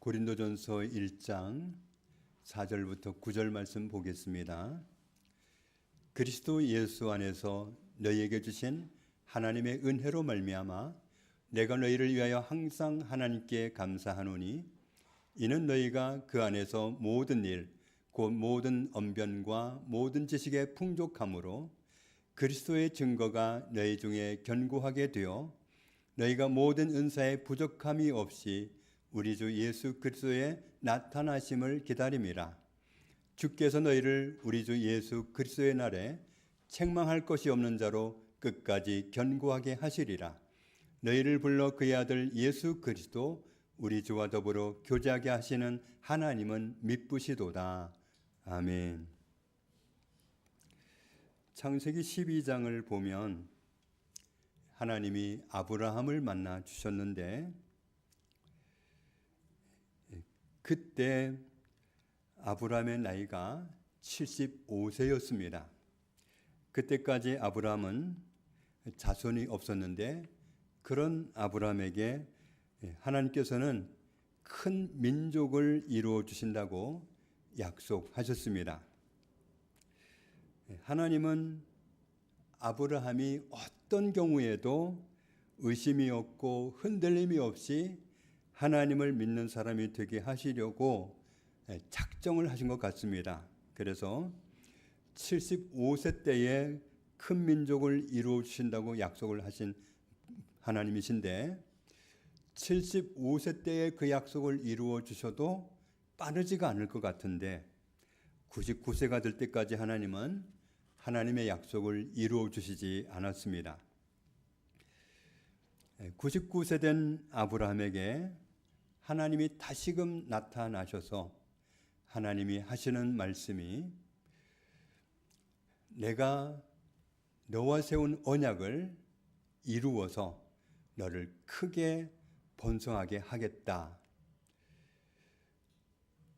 고린도전서 1장 4절부터 9절 말씀 보겠습니다. 그리스도 예수 안에서 너희에게 주신 하나님의 은혜로 말미암아 내가 너희를 위하여 항상 하나님께 감사하노니 이는 너희가 그 안에서 모든 일 곧 모든 언변과 모든 지식의 풍족함으로 그리스도의 증거가 너희 중에 견고하게 되어 너희가 모든 은사에 부족함이 없이 우리 주 예수 그리스도의 나타나심을 기다림이라. 주께서 너희를 우리 주 예수 그리스도의 날에 책망할 것이 없는 자로 끝까지 견고하게 하시리라. 너희를 불러 그의 아들 예수 그리스도 우리 주와 더불어 교제하게 하시는 하나님은 미쁘시도다. 아멘. 창세기 12장을 보면 하나님이 아브라함을 만나 주셨는데 그때 아브라함의 나이가 75세였습니다. 그때까지 아브라함은 자손이 없었는데 그런 아브라함에게 하나님께서는 큰 민족을 이루어 주신다고 약속하셨습니다. 하나님은 아브라함이 어떤 경우에도 의심이 없고 흔들림이 없이 하나님을 믿는 사람이 되게 하시려고 작정을 하신 것 같습니다. 그래서 75세 때에 큰 민족을 이루어 주신다고 약속을 하신 하나님이신데 75세 때에 그 약속을 이루어 주셔도 빠르지가 않을 것 같은데 99세가 될 때까지 하나님은 하나님의 약속을 이루어 주시지 않았습니다. 99세 된 아브라함에게 하나님이 다시금 나타나셔서 하나님이 하시는 말씀이 내가 너와 세운 언약을 이루어서 너를 크게 번성하게 하겠다.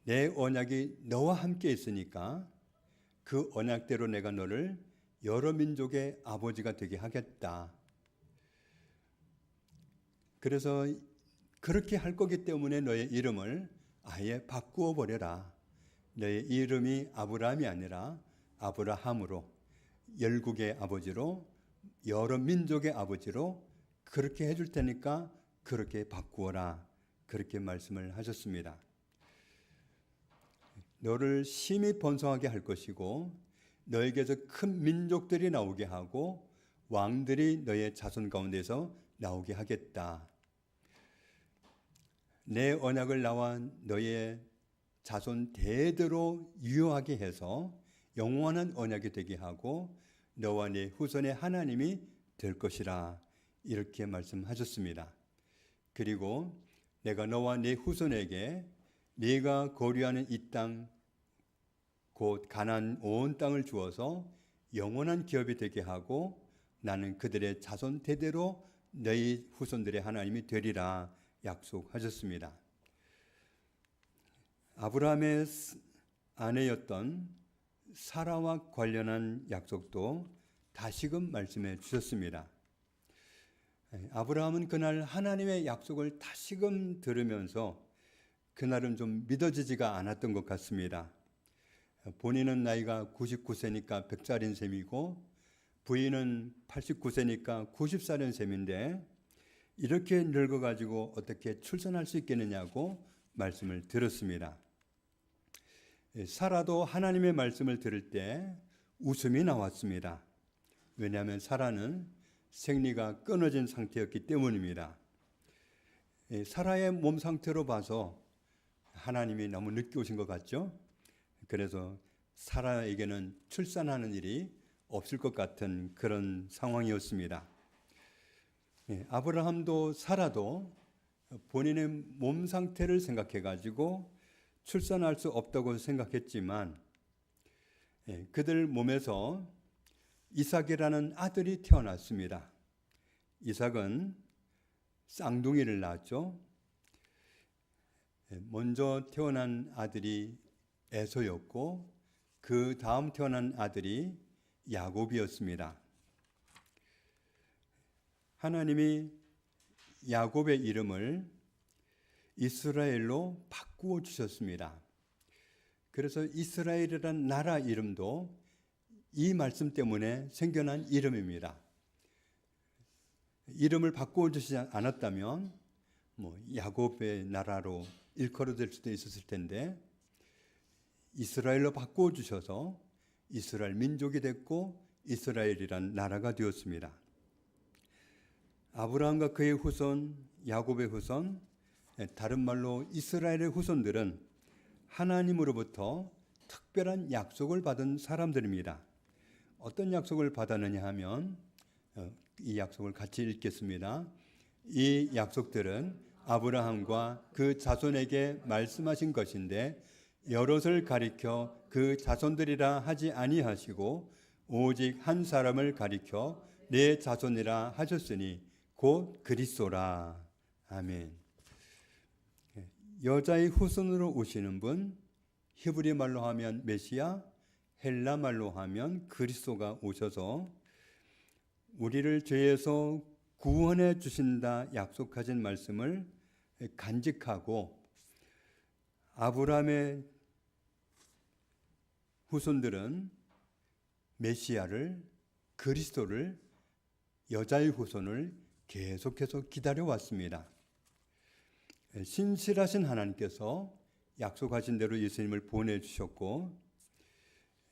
내 언약이 너와 함께 있으니까 그 언약대로 내가 너를 여러 민족의 아버지가 되게 하겠다. 그래서 그렇게 할 거기 때문에 너의 이름을 아예 바꾸어 버려라. 너의 이름이 아브라함이 아니라 아브라함으로 열국의 아버지로 여러 민족의 아버지로 그렇게 해줄 테니까 그렇게 바꾸어라. 그렇게 말씀을 하셨습니다. 너를 심히 번성하게 할 것이고 너에게서 큰 민족들이 나오게 하고 왕들이 너의 자손 가운데서 나오게 하겠다. 내 언약을 나와 너의 자손 대대로 유효하게 해서 영원한 언약이 되게 하고 너와 네 후손의 하나님이 될 것이라 이렇게 말씀하셨습니다. 그리고 내가 너와 네 후손에게 네가 거류하는 이 땅 곧 가나안 온 땅을 주어서 영원한 기업이 되게 하고 나는 그들의 자손 대대로 너희 후손들의 하나님이 되리라 약속하셨습니다. 아브라함의 아내였던 사라와 관련한 약속도 다시금 말씀해 주셨습니다. 아브라함은 그날 하나님의 약속을 다시금 들으면서 그날은 좀 믿어지지가 않았던 것 같습니다. 본인은 나이가 99세니까 100살인 셈이고 부인은 89세니까 90살인 셈인데 이렇게 늙어가지고 어떻게 출산할 수 있겠느냐고 말씀을 들었습니다. 사라도 하나님의 말씀을 들을 때 웃음이 나왔습니다. 왜냐하면 사라는 생리가 끊어진 상태였기 때문입니다. 사라의 몸 상태로 봐서 하나님이 너무 늦게 오신 것 같죠? 그래서 사라에게는 출산하는 일이 없을 것 같은 그런 상황이었습니다. 아브라함도 사라도 본인의 몸 상태를 생각해 가지고 출산할 수 없다고 생각했지만 그들 몸에서 이삭이라는 아들이 태어났습니다. 이삭은 쌍둥이를 낳았죠. 먼저 태어난 아들이 에서였고 그 다음 태어난 아들이 야곱이었습니다. 하나님이 야곱의 이름을 이스라엘로 바꾸어 주셨습니다. 그래서 이스라엘이라는 나라 이름도 이 말씀 때문에 생겨난 이름입니다. 이름을 바꾸어 주시지 않았다면 야곱의 나라로 일컬어질 수도 있었을 텐데 이스라엘로 바꾸어 주셔서 이스라엘 민족이 됐고 이스라엘이란 나라가 되었습니다. 아브라함과 그의 후손, 야곱의 후손, 다른 말로 이스라엘의 후손들은 하나님으로부터 특별한 약속을 받은 사람들입니다. 어떤 약속을 받았느냐 하면 이 약속을 같이 읽겠습니다. 이 약속들은 아브라함과 그 자손에게 말씀하신 것인데 여럿을 가리켜 그 자손들이라 하지 아니하시고 오직 한 사람을 가리켜 내 자손이라 하셨으니 곧 그리스도라. 아멘. 여자의 후손으로 오시는 분, 히브리 말로 하면 메시아, 헬라 말로 하면 그리스도가 오셔서 우리를 죄에서 구원해 주신다 약속하신 말씀을 간직하고 아브라함의 후손들은 메시아를 그리스도를 여자의 후손을 계속해서 기다려왔습니다. 신실하신 하나님께서 약속하신 대로 예수님을 보내주셨고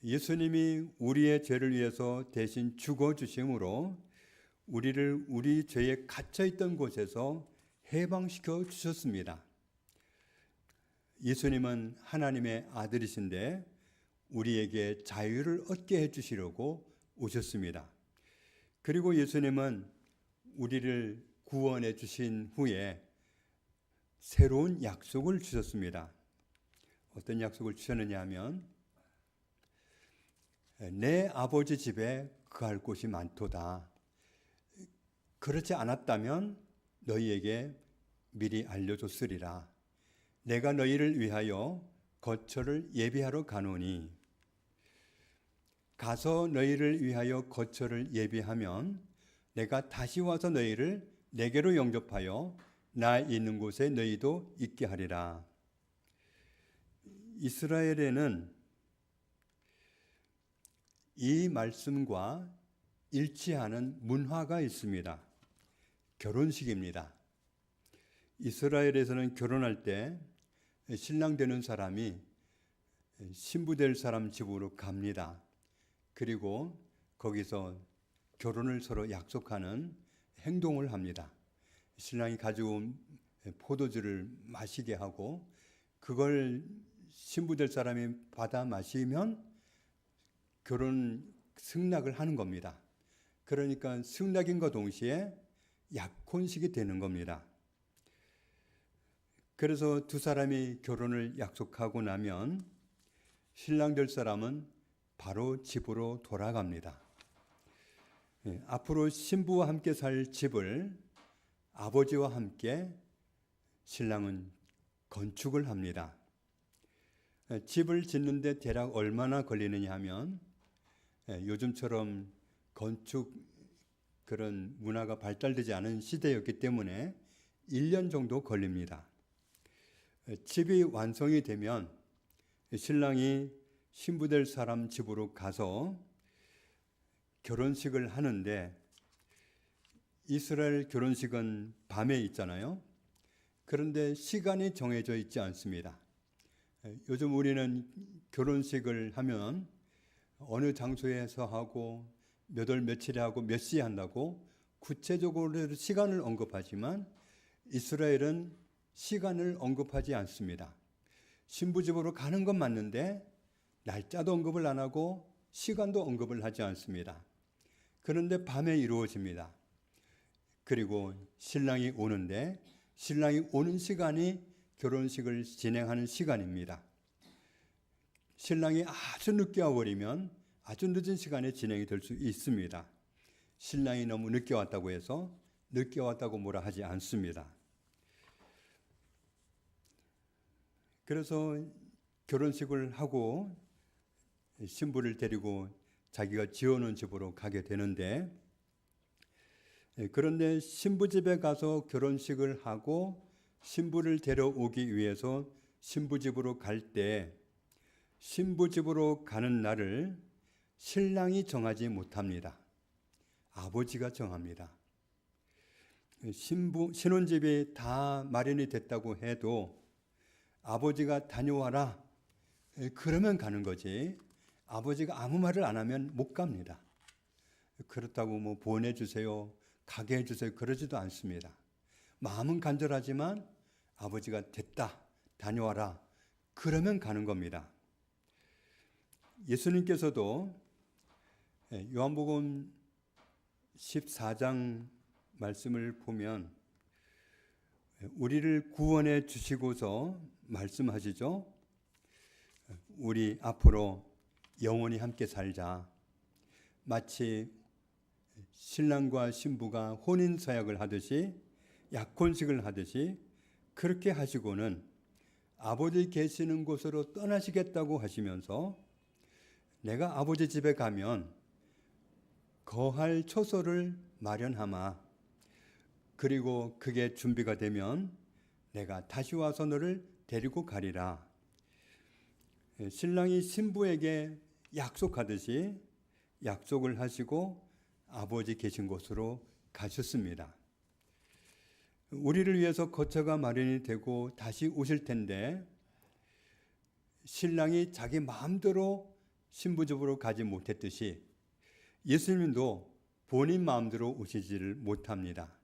예수님이 우리의 죄를 위해서 대신 죽어주심으로 우리를 우리 죄에 갇혀있던 곳에서 해방시켜 주셨습니다. 예수님은 하나님의 아들이신데 우리에게 자유를 얻게 해주시려고 오셨습니다. 그리고 예수님은 우리를 구원해 주신 후에 새로운 약속을 주셨습니다. 어떤 약속을 주셨느냐 하면 내 아버지 집에 거할 곳이 많도다. 그렇지 않았다면 너희에게 미리 알려줬으리라. 내가 너희를 위하여 거처를 예비하러 가노니 가서 너희를 위하여 거처를 예비하면 내가 다시 와서 너희를 내게로 영접하여 나 있는 곳에 너희도 있게 하리라. 이스라엘에는 이 말씀과 일치하는 문화가 있습니다. 결혼식입니다. 이스라엘에서는 결혼할 때 신랑 되는 사람이 신부 될 사람 집으로 갑니다. 그리고 거기서 결혼을 서로 약속하는 행동을 합니다. 신랑이 가지고 온 포도주를 마시게 하고 그걸 신부 될 사람이 받아 마시면 결혼 승낙을 하는 겁니다. 그러니까 승낙인과 동시에 약혼식이 되는 겁니다. 그래서 두 사람이 결혼을 약속하고 나면 신랑 될 사람은 바로 집으로 돌아갑니다. 앞으로 신부와 함께 살 집을 아버지와 함께 신랑은 건축을 합니다. 집을 짓는데 대략 얼마나 걸리느냐 하면 요즘처럼 건축 그런 문화가 발달되지 않은 시대였기 때문에 1년 정도 걸립니다. 집이 완성이 되면 신랑이 신부 될 사람 집으로 가서 결혼식을 하는데 이스라엘 결혼식은 밤에 있잖아요. 그런데 시간이 정해져 있지 않습니다. 요즘 우리는 결혼식을 하면 어느 장소에서 하고 몇 월 며칠에 하고 몇 시에 한다고 구체적으로 시간을 언급하지만 이스라엘은 시간을 언급하지 않습니다. 신부 집으로 가는 건 맞는데 날짜도 언급을 안 하고 시간도 언급을 하지 않습니다. 그런데 밤에 이루어집니다. 그리고 신랑이 오는데 신랑이 오는 시간이 결혼식을 진행하는 시간입니다. 신랑이 아주 늦게 와버리면 아주 늦은 시간에 진행이 될 수 있습니다. 신랑이 너무 늦게 왔다고 해서 늦게 왔다고 뭐라 하지 않습니다. 그래서 결혼식을 하고 신부를 데리고 자기가 지어놓은 집으로 가게 되는데 그런데 신부 집에 가서 결혼식을 하고 신부를 데려오기 위해서 신부집으로 갈 때 신부집으로 가는 날을 신랑이 정하지 못합니다. 아버지가 정합니다. 신혼집이 다 마련이 됐다고 해도 아버지가 다녀와라 그러면 가는 거지, 아버지가 아무 말을 안 하면 못 갑니다. 그렇다고 뭐 보내주세요, 가게 해주세요 그러지도 않습니다. 마음은 간절하지만 아버지가 됐다, 다녀와라 그러면 가는 겁니다. 예수님께서도 요한복음 14장 말씀을 보면 우리를 구원해 주시고서 말씀하시죠. 우리 앞으로 영원히 함께 살자. 마치 신랑과 신부가 혼인서약을 하듯이, 약혼식을 하듯이 그렇게 하시고는 아버지 계시는 곳으로 떠나시겠다고 하시면서 내가 아버지 집에 가면 거할 처소를 마련하마. 그리고 그게 준비가 되면 내가 다시 와서 너를 데리고 가리라. 신랑이 신부에게 약속하듯이 약속을 하시고 아버지 계신 곳으로 가셨습니다. 우리를 위해서 거처가 마련이 되고 다시 오실 텐데 신랑이 자기 마음대로 신부집으로 가지 못했듯이 예수님도 본인 마음대로 오시지를 못합니다.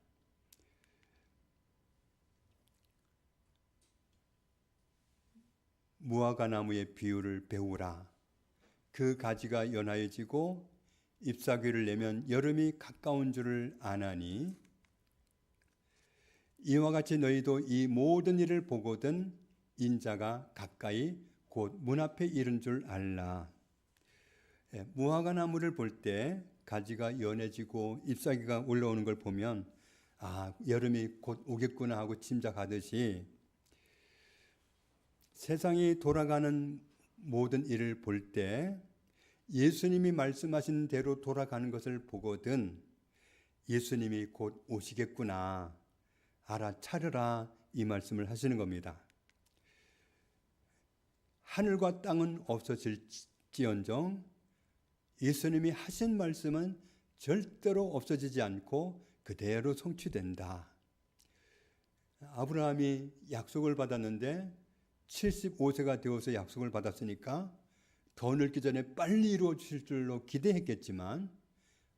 무화과 나무의 비유를 배우라. 그 가지가 연하여지고 잎사귀를 내면 여름이 가까운 줄을 아나니 이와 같이 너희도 이 모든 일을 보거든 인자가 가까이 곧 문 앞에 이른 줄 알라. 무화과 나무를 볼 때 가지가 연해지고 잎사귀가 올라오는 걸 보면 여름이 곧 오겠구나 하고 짐작하듯이 세상이 돌아가는 모든 일을 볼 때 예수님이 말씀하신 대로 돌아가는 것을 보거든 예수님이 곧 오시겠구나 알아차려라, 이 말씀을 하시는 겁니다. 하늘과 땅은 없어질지언정 예수님이 하신 말씀은 절대로 없어지지 않고 그대로 성취된다. 아브라함이 약속을 받았는데 75세가 되어서 약속을 받았으니까 더 늙기 전에 빨리 이루어 주실 줄로 기대했겠지만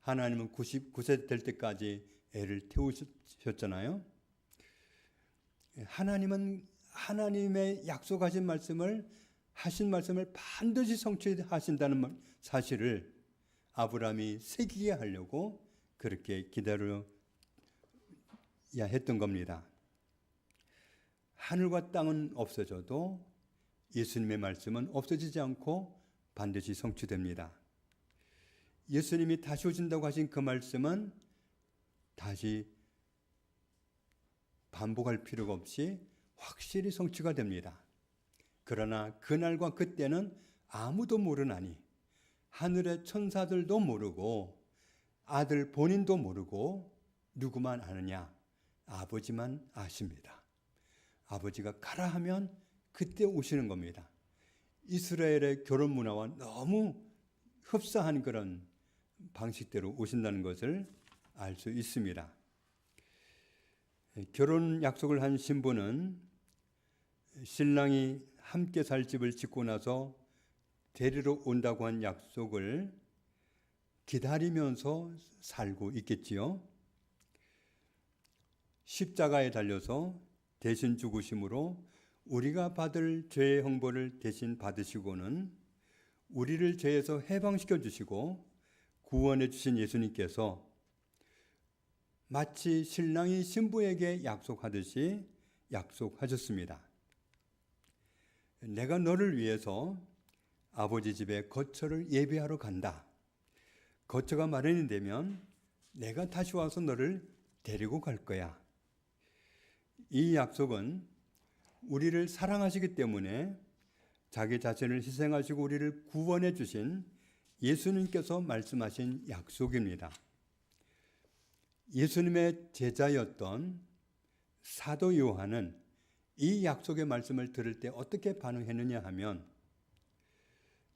하나님은 99세 될 때까지 애를 태우셨잖아요. 하나님은 하나님의 약속하신 말씀을, 하신 말씀을 반드시 성취하신다는 사실을 아브라함이 새기게 하려고 그렇게 기다려야 했던 겁니다. 하늘과 땅은 없어져도 예수님의 말씀은 없어지지 않고 반드시 성취됩니다. 예수님이 다시 오신다고 하신 그 말씀은 다시 반복할 필요가 없이 확실히 성취가 됩니다. 그러나 그날과 그때는 아무도 모르나니 하늘의 천사들도 모르고 아들 본인도 모르고 누구만 아느냐? 아버지만 아십니다. 아버지가 가라 하면 그때 오시는 겁니다. 이스라엘의 결혼 문화와 너무 흡사한 그런 방식대로 오신다는 것을 알 수 있습니다. 결혼 약속을 한 신부는 신랑이 함께 살 집을 짓고 나서 데리러 온다고 한 약속을 기다리면서 살고 있겠지요. 십자가에 달려서 대신 죽으심으로 우리가 받을 죄의 형벌을 대신 받으시고는 우리를 죄에서 해방시켜 주시고 구원해 주신 예수님께서 마치 신랑이 신부에게 약속하듯이 약속하셨습니다. 내가 너를 위해서 아버지 집에 거처를 예비하러 간다. 거처가 마련이 되면 내가 다시 와서 너를 데리고 갈 거야. 이 약속은 우리를 사랑하시기 때문에 자기 자신을 희생하시고 우리를 구원해 주신 예수님께서 말씀하신 약속입니다. 예수님의 제자였던 사도 요한은 이 약속의 말씀을 들을 때 어떻게 반응했느냐 하면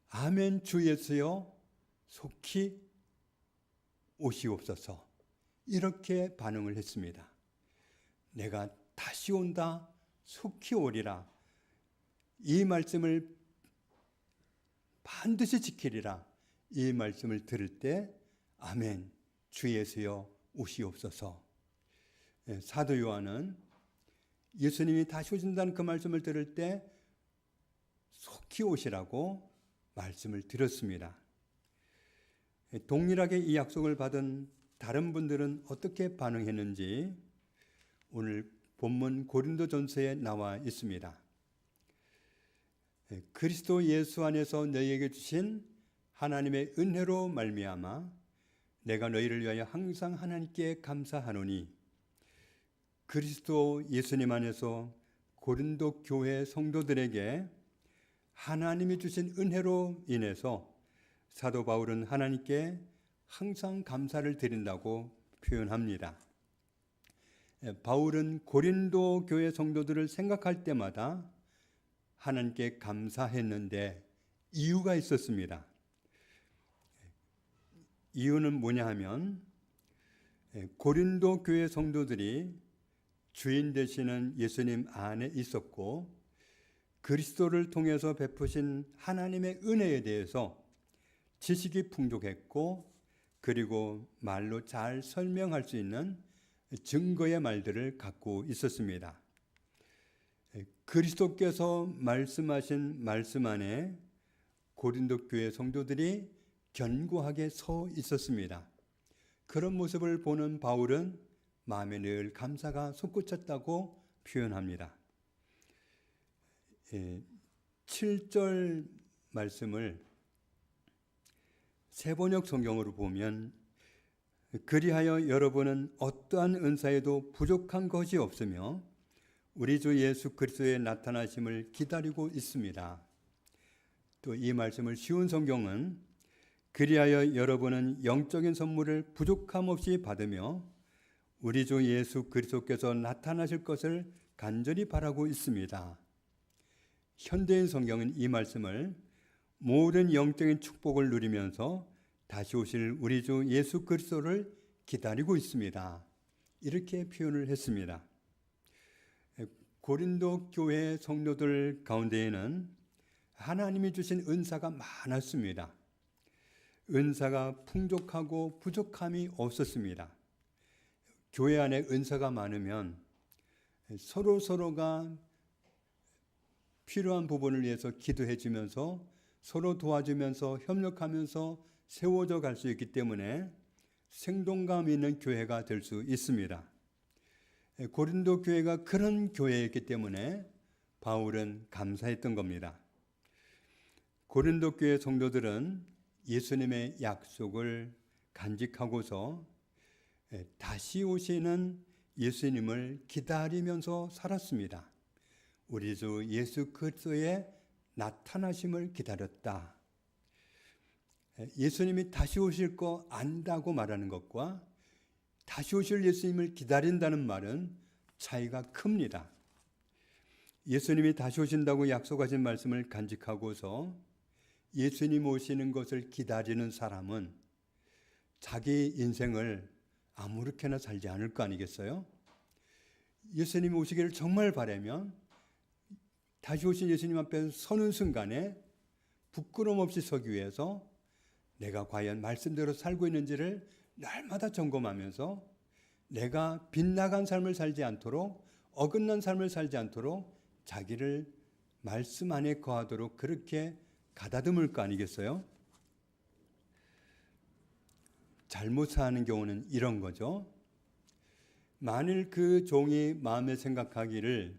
아멘 주 예수여 속히 오시옵소서 이렇게 반응을 했습니다. 내가 다시 온다 속히 오리라 이 말씀을 반드시 지키리라 이 말씀을 들을 때 아멘 주 예수여 오시옵소서. 사도 요한은 예수님이 다시 오신다는 그 말씀을 들을 때 속히 오시라고 말씀을 드렸습니다. 동일하게 이 약속을 받은 다른 분들은 어떻게 반응했는지 오늘 본문 고린도전서에 나와 있습니다. 그리스도 예수 안에서 너희에게 주신 하나님의 은혜로 말미암아 내가 너희를 위하여 항상 하나님께 감사하노니 그리스도 예수님 안에서 고린도 교회 성도들에게 하나님이 주신 은혜로 인해서 사도 바울은 하나님께 항상 감사를 드린다고 표현합니다. 바울은 고린도 교회 성도들을 생각할 때마다 하나님께 감사했는데 이유가 있었습니다. 이유는 뭐냐 하면 고린도 교회 성도들이 주인 되시는 예수님 안에 있었고 그리스도를 통해서 베푸신 하나님의 은혜에 대해서 지식이 풍족했고 그리고 말로 잘 설명할 수 있는 증거의 말들을 갖고 있었습니다. 그리스도께서 말씀하신 말씀 안에 고린도 교회 성도들이 견고하게 서 있었습니다. 그런 모습을 보는 바울은 마음에 늘 감사가 솟구쳤다고 표현합니다. 7절 말씀을 세번역 성경으로 보면 그리하여 여러분은 어떠한 은사에도 부족한 것이 없으며 우리 주 예수 그리스도의 나타나심을 기다리고 있습니다. 또 이 말씀을 쉬운 성경은 그리하여 여러분은 영적인 선물을 부족함 없이 받으며 우리 주 예수 그리스도께서 나타나실 것을 간절히 바라고 있습니다. 현대인 성경은 이 말씀을 모든 영적인 축복을 누리면서 다시 오실 우리 주 예수 그리스도를 기다리고 있습니다. 이렇게 표현을 했습니다. 고린도 교회 성도들 가운데에는 하나님이 주신 은사가 많았습니다. 은사가 풍족하고 부족함이 없었습니다. 교회 안에 은사가 많으면 서로가 필요한 부분을 위해서 기도해 주면서 서로 도와주면서 협력하면서 세워져 갈 수 있기 때문에 생동감 있는 교회가 될 수 있습니다. 고린도 교회가 그런 교회였기 때문에 바울은 감사했던 겁니다. 고린도 교회 성도들은 예수님의 약속을 간직하고서 다시 오시는 예수님을 기다리면서 살았습니다. 우리 주 예수 그리스도의 나타나심을 기다렸다. 예수님이 다시 오실 거 안다고 말하는 것과 다시 오실 예수님을 기다린다는 말은 차이가 큽니다. 예수님이 다시 오신다고 약속하신 말씀을 간직하고서 예수님 오시는 것을 기다리는 사람은 자기 인생을 아무렇게나 살지 않을 거 아니겠어요? 예수님 오시기를 정말 바라면 다시 오신 예수님 앞에 서는 순간에 부끄럼 없이 서기 위해서 내가 과연 말씀대로 살고 있는지를 날마다 점검하면서 내가 빗나간 삶을 살지 않도록 어긋난 삶을 살지 않도록 자기를 말씀 안에 거하도록 그렇게 가다듬을 거 아니겠어요? 잘못 사는 경우는 이런 거죠. 만일 그 종이 마음에 생각하기를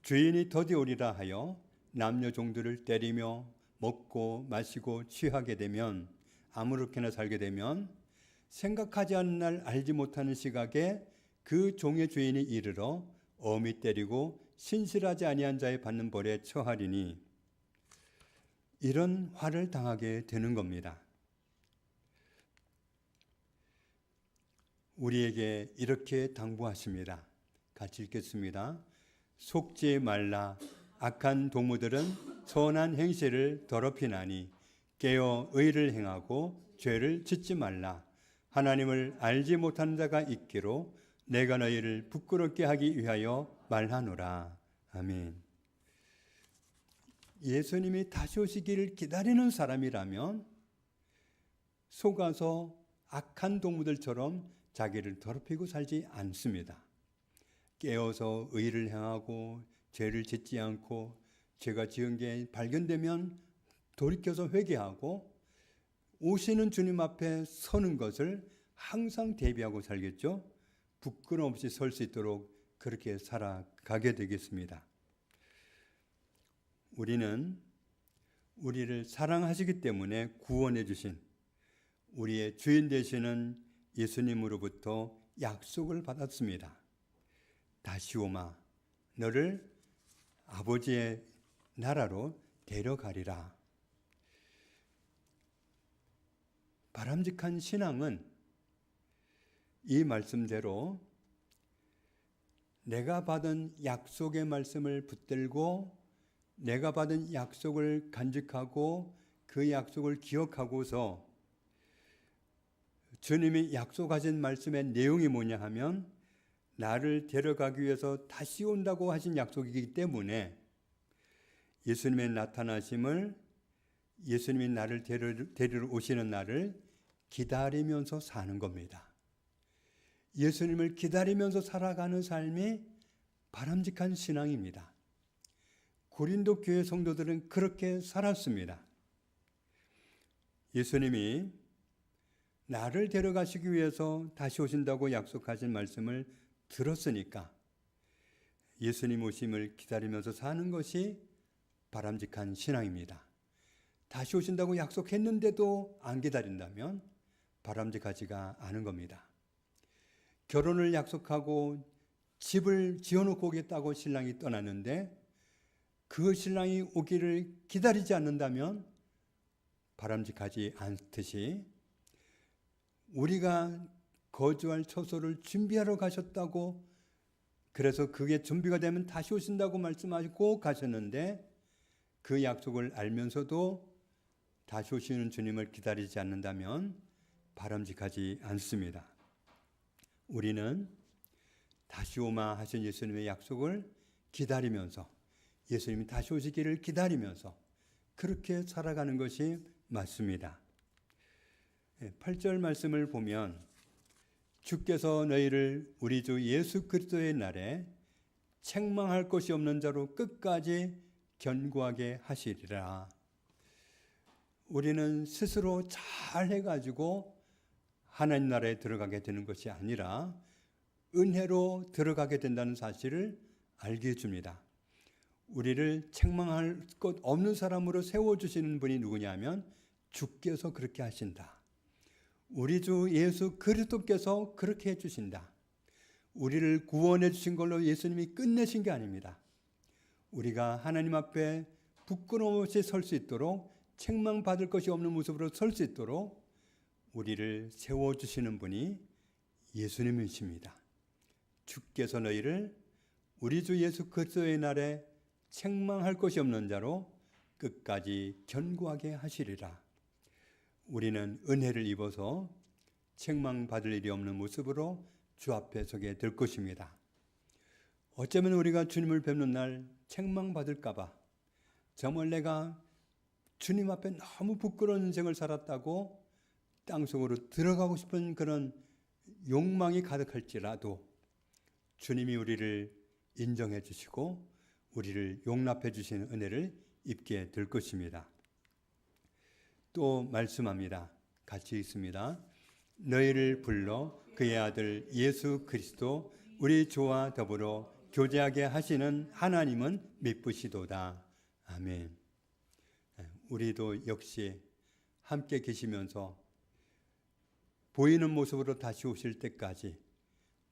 주인이 더디 오리라 하여 남녀 종들을 때리며 먹고 마시고 취하게 되면 아무렇게나 살게 되면 생각하지 않는 날 알지 못하는 시각에 그 종의 주인이 이르러 엄히 때리고 신실하지 아니한 자의 받는 벌에 처하리니 이런 화를 당하게 되는 겁니다. 우리에게 이렇게 당부하십니다. 같이 읽겠습니다. 속지 말라. 악한 동무들은 선한 행실을 더럽히나니 깨어 의를 행하고 죄를 짓지 말라. 하나님을 알지 못하는 자가 있기로 내가 너희를 부끄럽게 하기 위하여 말하노라. 아멘. 예수님이 다시 오시기를 기다리는 사람이라면 속아서 악한 동무들처럼 자기를 더럽히고 살지 않습니다. 깨어서 의를 행하고 죄를 짓지 않고 죄가 지은 게 발견되면 돌이켜서 회개하고 오시는 주님 앞에 서는 것을 항상 대비하고 살겠죠. 부끄럼 없이 설 수 있도록 그렇게 살아가게 되겠습니다. 우리는 우리를 사랑하시기 때문에 구원해 주신 우리의 주인 되시는 예수님으로부터 약속을 받았습니다. 다시 오마 너를 아버지의 나라로 데려가리라. 바람직한 신앙은 이 말씀대로 내가 받은 약속의 말씀을 붙들고 내가 받은 약속을 간직하고 그 약속을 기억하고서 주님이 약속하신 말씀의 내용이 뭐냐 하면 나를 데려가기 위해서 다시 온다고 하신 약속이기 때문에 예수님의 나타나심을 예수님이 나를 데리러 오시는 날을 기다리면서 사는 겁니다. 예수님을 기다리면서 살아가는 삶이 바람직한 신앙입니다. 고린도 교회 성도들은 그렇게 살았습니다. 예수님이 나를 데려가시기 위해서 다시 오신다고 약속하신 말씀을 들었으니까 예수님 오심을 기다리면서 사는 것이 바람직한 신앙입니다. 다시 오신다고 약속했는데도 안 기다린다면 바람직하지가 않은 겁니다. 결혼을 약속하고 집을 지어놓고 오겠다고 신랑이 떠났는데 그 신랑이 오기를 기다리지 않는다면 바람직하지 않듯이 우리가 거주할 처소를 준비하러 가셨다고 그래서 그게 준비가 되면 다시 오신다고 말씀하시고 가셨는데 그 약속을 알면서도 다시 오시는 주님을 기다리지 않는다면 바람직하지 않습니다. 우리는 다시 오마 하신 예수님의 약속을 기다리면서 예수님이 다시 오시기를 기다리면서 그렇게 살아가는 것이 맞습니다. 8절 말씀을 보면 주께서 너희를 우리 주 예수 그리스도의 날에 책망할 것이 없는 자로 끝까지 견고하게 하시리라. 우리는 스스로 잘 해가지고 하나님 나라에 들어가게 되는 것이 아니라 은혜로 들어가게 된다는 사실을 알게 해줍니다. 우리를 책망할 것 없는 사람으로 세워주시는 분이 누구냐면 주께서 그렇게 하신다. 우리 주 예수 그리스도께서 그렇게 해주신다. 우리를 구원해 주신 걸로 예수님이 끝내신 게 아닙니다. 우리가 하나님 앞에 부끄러움 없이 설 수 있도록 책망받을 것이 없는 모습으로 설 수 있도록 우리를 세워주시는 분이 예수님이십니다. 주께서 너희를 우리 주 예수 그리스도의 날에 책망할 것이 없는 자로 끝까지 견고하게 하시리라. 우리는 은혜를 입어서 책망받을 일이 없는 모습으로 주 앞에 서게 될 것입니다. 어쩌면 우리가 주님을 뵙는 날 책망받을까 봐 정말 내가 주님 앞에 너무 부끄러운 인생을 살았다고 땅속으로 들어가고 싶은 그런 욕망이 가득할지라도 주님이 우리를 인정해 주시고 우리를 용납해 주시는 은혜를 입게 될 것입니다. 또 말씀합니다. 같이 읽습니다. 너희를 불러 그의 아들 예수 그리스도 우리 주와 더불어 교제하게 하시는 하나님은 미쁘시도다. 아멘. 우리도 역시 함께 계시면서 보이는 모습으로 다시 오실 때까지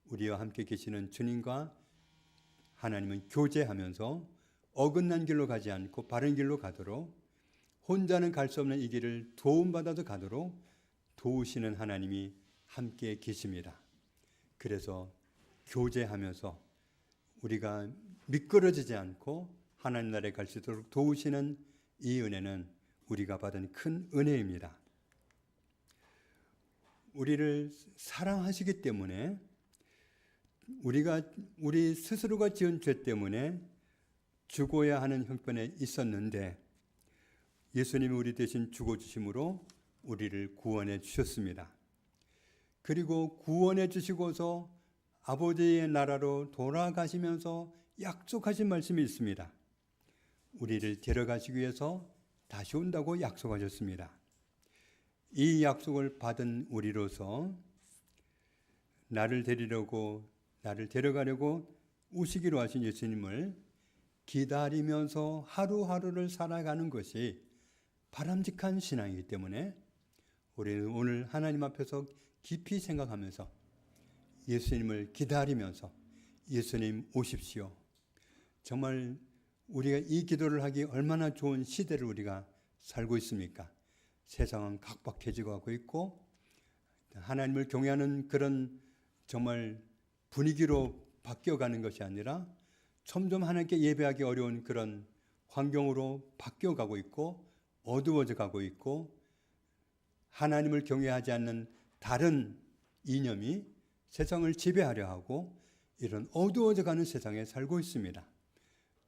우리와 함께 계시는 주님과 하나님은 교제하면서 어긋난 길로 가지 않고 바른 길로 가도록 혼자는 갈 수 없는 이 길을 도움받아서 가도록 도우시는 하나님이 함께 계십니다. 그래서 교제하면서 우리가 미끄러지지 않고 하나님 나라에 갈 수 있도록 도우시는 이 은혜는 우리가 받은 큰 은혜입니다. 우리를 사랑하시기 때문에 우리 스스로가 지은 죄 때문에 죽어야 하는 형편에 있었는데 예수님이 우리 대신 죽어주심으로 우리를 구원해 주셨습니다. 그리고 구원해 주시고서 아버지의 나라로 돌아가시면서 약속하신 말씀이 있습니다. 우리를 데려가시기 위해서 다시 온다고 약속하셨습니다. 이 약속을 받은 우리로서 나를 데려가려고 오시기로 하신 예수님을 기다리면서 하루하루를 살아가는 것이 바람직한 신앙이기 때문에 우리는 오늘 하나님 앞에서 깊이 생각하면서 예수님을 기다리면서 예수님 오십시오. 정말 우리가 이 기도를 하기 얼마나 좋은 시대를 우리가 살고 있습니까? 세상은 각박해지고 가고 있고 하나님을 경외하는 그런 정말 분위기로 바뀌어가는 것이 아니라 점점 하나님께 예배하기 어려운 그런 환경으로 바뀌어가고 있고 어두워져 가고 있고 하나님을 경외하지 않는 다른 이념이 세상을 지배하려 하고 이런 어두워져 가는 세상에 살고 있습니다.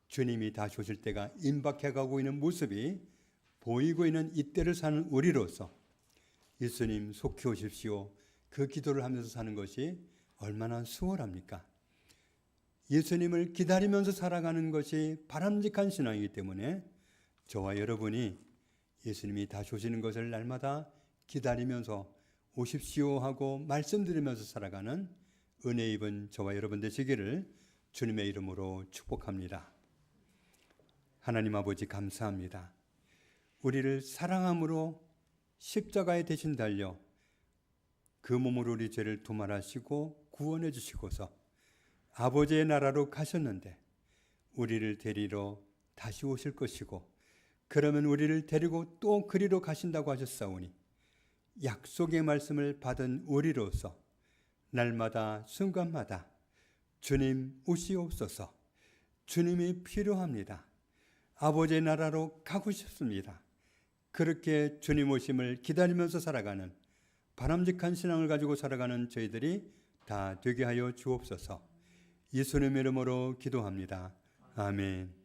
주님이 다시 오실 때가 임박해 가고 있는 모습이 보이고 있는 이때를 사는 우리로서 예수님 속히 오십시오. 그 기도를 하면서 사는 것이 얼마나 수월합니까? 예수님을 기다리면서 살아가는 것이 바람직한 신앙이기 때문에 저와 여러분이 예수님이 다시 오시는 것을 날마다 기다리면서 오십시오 하고 말씀드리면서 살아가는 은혜 입은 저와 여러분 되시기를 주님의 이름으로 축복합니다. 하나님 아버지 감사합니다. 우리를 사랑함으로 십자가에 대신 달려 그 몸으로 우리 죄를 도말하시고 구원해 주시고서 아버지의 나라로 가셨는데 우리를 데리러 다시 오실 것이고 그러면 우리를 데리고 또 그리로 가신다고 하셨사오니 약속의 말씀을 받은 우리로서 날마다 순간마다 주님 오시옵소서. 주님이 필요합니다. 아버지의 나라로 가고 싶습니다. 그렇게 주님 오심을 기다리면서 살아가는 바람직한 신앙을 가지고 살아가는 저희들이 다 되게 하여 주옵소서. 예수님의 이름으로 기도합니다. 아멘.